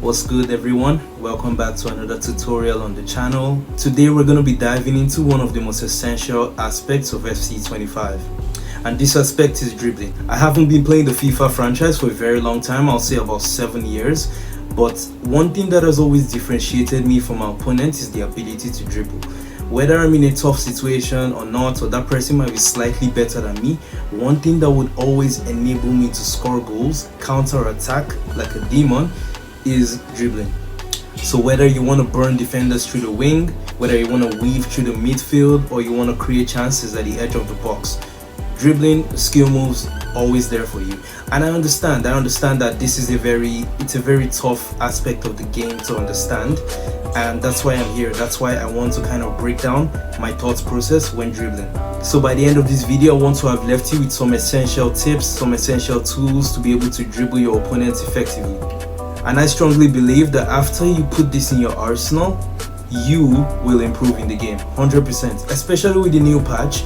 What's good, everyone? Welcome back to another tutorial on the channel. Today we're going to be diving into one of the most essential aspects of FC25, and this aspect is dribbling. I haven't been playing the FIFA franchise for a very long time, I'll say about 7 years, but one thing that has always differentiated me from my opponent is the ability to dribble. Whether I'm in a tough situation or not, or that person might be slightly better than me, one thing that would always enable me to score goals, counter-attack like a demon, is dribbling. So whether you want to burn defenders through the wing, whether you want to weave through the midfield, or you want to create chances at the edge of the box, dribbling, skill moves, always there for you. And I understand that this is a very tough aspect of the game to understand, and that's why I'm here. That's why I want to kind of break down my thought process when dribbling. So by the end of this video, I want to have left you with some essential tips, some essential tools to be able to dribble your opponents effectively. And I strongly believe that after you put this in your arsenal, you will improve in the game 100%. Especially with the new patch,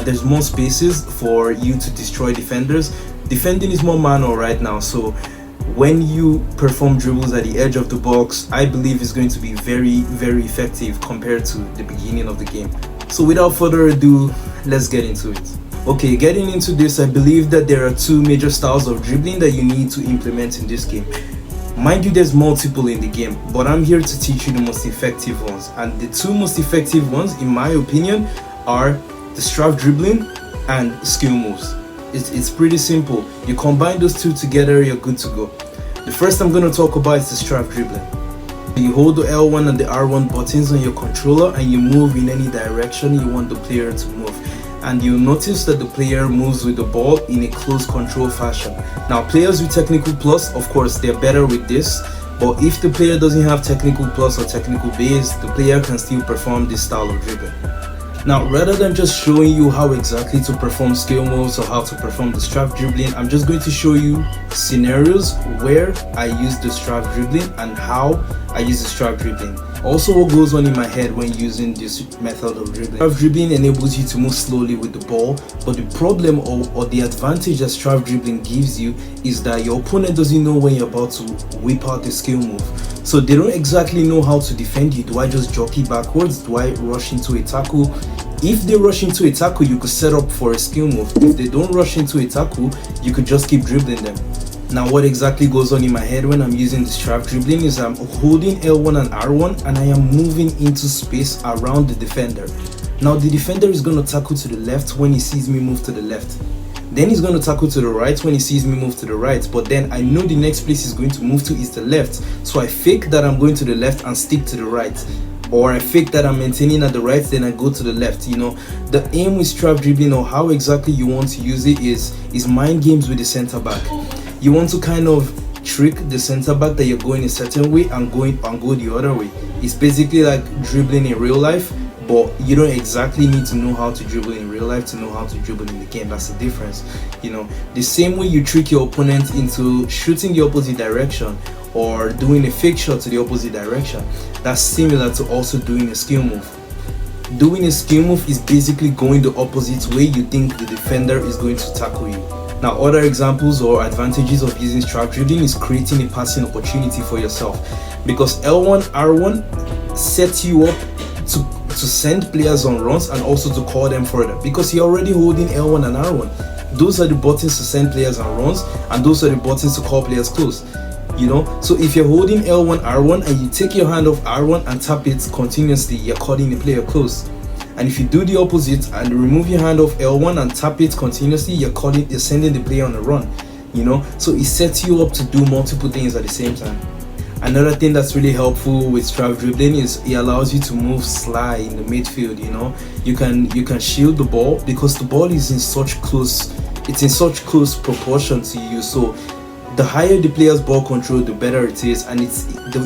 there's more spaces for you to destroy defenders. Defending is more manual right now, so when you perform dribbles at the edge of the box, I believe it's going to be very effective compared to the beginning of the game. So without further ado, let's get into it. Okay, getting into this, I believe that there are two major styles of dribbling that you need to implement in this game. Mind you, there's multiple in the game, but I'm here to teach you the most effective ones. And the two most effective ones, in my opinion, are the strafe dribbling and skill moves. It's pretty simple. You combine those two together, you're good to go. The first I'm going to talk about is the strafe dribbling. You hold the L1 and the R1 buttons on your controller and you move in any direction you want the player to move. And you'll notice that the player moves with the ball in a close control fashion. Now, players with technical plus, of course, they're better with this, but if the player doesn't have technical plus or technical base, the player can still perform this style of dribbling. Now, rather than just showing you how exactly to perform skill moves or how to perform the strafe dribbling, I'm just going to show you scenarios where I use the strafe dribbling and how I use the strafe dribbling. Also, what goes on in my head when using this method of dribbling. Strafe dribbling enables you to move slowly with the ball, but the problem or the advantage that strafe dribbling gives you is that your opponent doesn't know when you're about to whip out the skill move. So they don't exactly know how to defend you. Do I just jockey backwards? Do I rush into a tackle? If they rush into a tackle, you could set up for a skill move. If they don't rush into a tackle, you could just keep dribbling them. Now, what exactly goes on in my head when I'm using the strafe dribbling is I'm holding L1 and R1 and I am moving into space around the defender. Now, the defender is going to tackle to the left when he sees me move to the left. Then he's going to tackle to the right when he sees me move to the right. But then I know the next place he's going to move to is the left. So I fake that I'm going to the left and stick to the right. Or I fake that I'm maintaining at the right, then I go to the left. You know, the aim with strafe dribbling, or how exactly you want to use it, is mind games with the center back. You want to kind of trick the center back that you're going a certain way and go the other way. It's basically like dribbling in real life, but you don't exactly need to know how to dribble in real life to know how to dribble in the game. That's the difference. You know, the same way you trick your opponent into shooting the opposite direction or doing a fake shot to the opposite direction, that's similar to also doing a skill move. Doing a skill move is basically going the opposite way you think the defender is going to tackle you. Now, other examples or advantages of using strafe dribbling is creating a passing opportunity for yourself, because L1, R1 sets you up to send players on runs and also to call them further, because you're already holding L1 and R1. Those are the buttons to send players on runs, and those are the buttons to call players close. You know, so if you're holding L1, R1 and you take your hand off R1 and tap it continuously, you're calling the player close. And if you do the opposite and remove your hand off L1 and tap it continuously, you're sending the player on a run. You know, so it sets you up to do multiple things at the same time. Another thing that's really helpful with strafe dribbling is it allows you to move sly in the midfield. You know, you can shield the ball because the ball is in such close proportion to you. So the higher the player's ball control, the better it is, and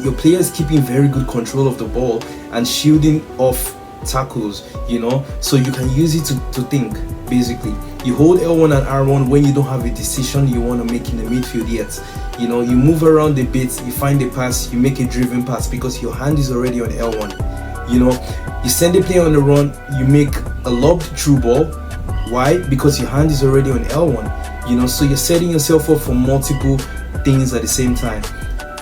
your player is keeping very good control of the ball and shielding off tackles, you know, so you can use it to think. Basically, you hold L1 and R1 when you don't have a decision you want to make in the midfield yet. You know, you move around a bit, you find a pass, you make a driven pass because your hand is already on L1. You know, you send the player on the run, you make a lobbed through ball. Why? Because your hand is already on L1. You know, so you're setting yourself up for multiple things at the same time.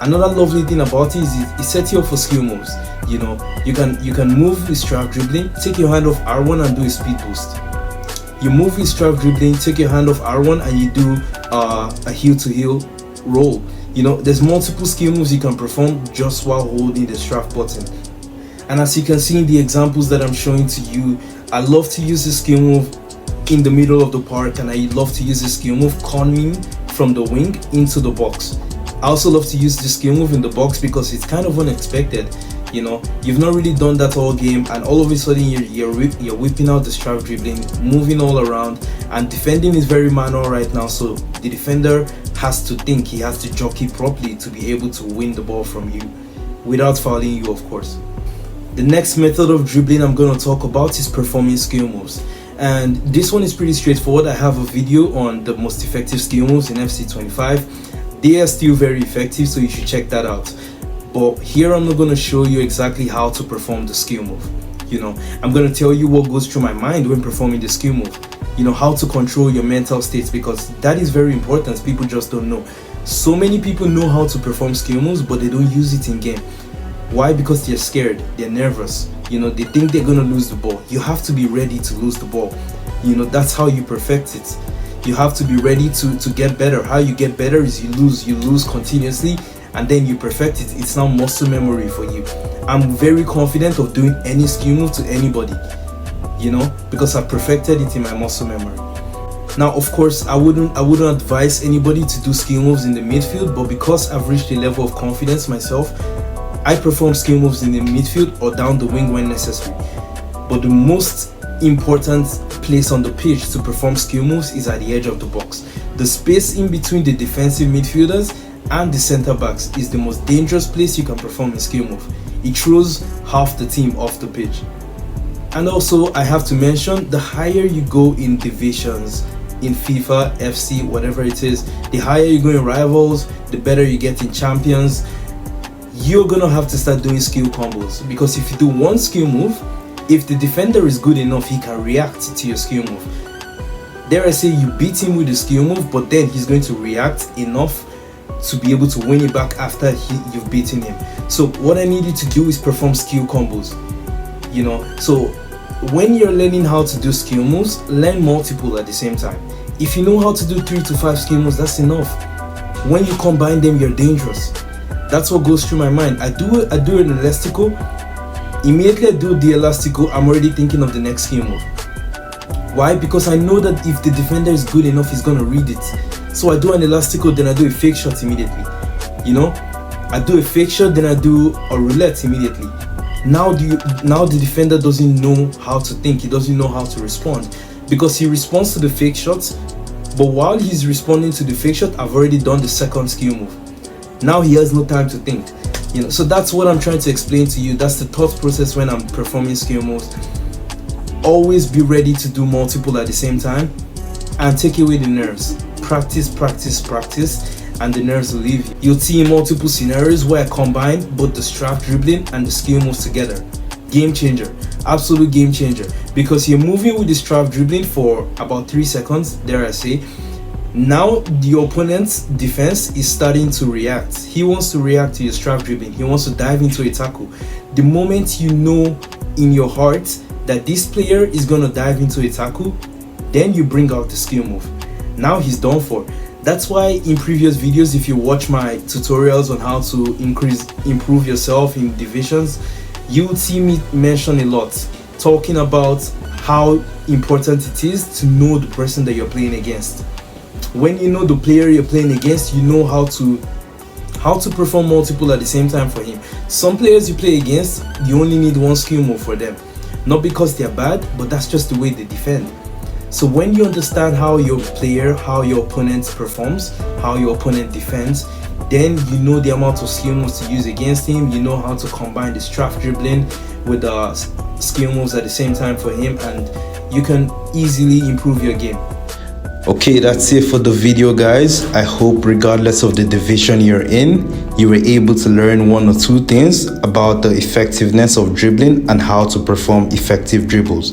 Another lovely thing about it is it sets you up for skill moves. You know, you can move with strafe dribbling, take your hand off R1 and do a speed boost. You move with strafe dribbling, take your hand off R1 and you do a heel to heel roll. You know, there's multiple skill moves you can perform just while holding the strafe button. And as you can see in the examples that I'm showing to you, I love to use this skill move in the middle of the park, and I love to use this skill move coming from the wing into the box. I also love to use this skill move in the box because it's kind of unexpected. You know, you've not really done that all game, and all of a sudden you're whipping out the strafe dribbling, moving all around, and defending is very manual right now, so the defender has to think, he has to jockey properly to be able to win the ball from you without fouling you, of course. The next method of dribbling I'm going to talk about is performing skill moves, and this one is pretty straightforward. I have a video on the most effective skill moves in FC25. They are still very effective, so you should check that out. But here I'm not going to show you exactly how to perform the skill move. You know, I'm going to tell you what goes through my mind when performing the skill move. You know, how to control your mental states, because that is very important. People just don't know. So many people know how to perform skill moves, but they don't use it in game. Why? Because they're scared, they're nervous. You know, they think they're going to lose the ball. You have to be ready to lose the ball. You know, that's how you perfect it. You have to be ready to get better. How you get better is you lose continuously, and then you perfect it. It's now muscle memory for you. I'm very confident of doing any skill move to anybody, you know, because I perfected it in my muscle memory. Now, of course, I wouldn't advise anybody to do skill moves in the midfield, but because I've reached a level of confidence myself, I perform skill moves in the midfield or down the wing when necessary. But the most important place on the pitch to perform skill moves is at the edge of the box. The space in between the defensive midfielders and the center backs is the most dangerous place you can perform a skill move. It throws half the team off the pitch. And also, I have to mention, the higher you go in divisions in FIFA, FC, whatever it is, the higher you go in rivals, the better you get in champions. You're gonna have to start doing skill combos, because if you do one skill move, if the defender is good enough, he can react to your skill move. Dare I say, you beat him with the skill move, but then he's going to react enough to be able to win it back after you've beaten him. So what I need you to do is perform skill combos. You know, so when you're learning how to do skill moves, learn multiple at the same time. If you know how to do 3 to 5 skill moves, that's enough. When you combine them, you're dangerous. That's what goes through my mind. I do an elastico. Immediately I do the elastico, I'm already thinking of the next skill move. Why? Because I know that if the defender is good enough, he's gonna read it. So I do an elastico, then I do a fake shot immediately. You know, I do a fake shot, then I do a roulette immediately. Now the defender doesn't know how to think. He doesn't know how to respond, because he responds to the fake shots. But while he's responding to the fake shot, I've already done the second skill move. Now he has no time to think. You know, so that's what I'm trying to explain to you. That's the thought process when I'm performing skill moves. Always be ready to do multiple at the same time, and take away the nerves. Practice, and the nerves will leave you. You'll see in multiple scenarios where I combine both the strafe dribbling and the skill moves together. Game changer, absolute game changer, because you're moving with the strafe dribbling for about 3 seconds, dare I say. Now the opponent's defense is starting to react. He wants to react to your strafe dribbling. He wants to dive into a tackle. The moment you know in your heart that this player is going to dive into a tackle, then you bring out the skill move. Now he's done for. That's why in previous videos, if you watch my tutorials on how to improve yourself in divisions, you will see me mention a lot, talking about how important it is to know the person that you're playing against. When you know the player you're playing against, you know how to perform multiple at the same time for him. Some players you play against, you only need one skill move for them. Not because they're bad, but that's just the way they defend. So when you understand how your player, how your opponent performs, how your opponent defends, then you know the amount of skill moves to use against him. You know how to combine the strafe dribbling with the skill moves at the same time for him, and you can easily improve your game. Okay, that's it for the video, guys. I hope regardless of the division you're in, you were able to learn 1 or 2 things about the effectiveness of dribbling and how to perform effective dribbles.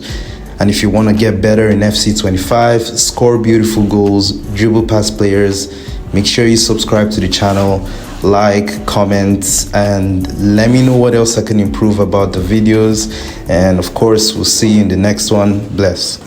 And if you want to get better in FC25, score beautiful goals, dribble past players, make sure you subscribe to the channel like, comment, and let me know what else I can improve about the videos. And of course, we'll see you in the next one. Bless.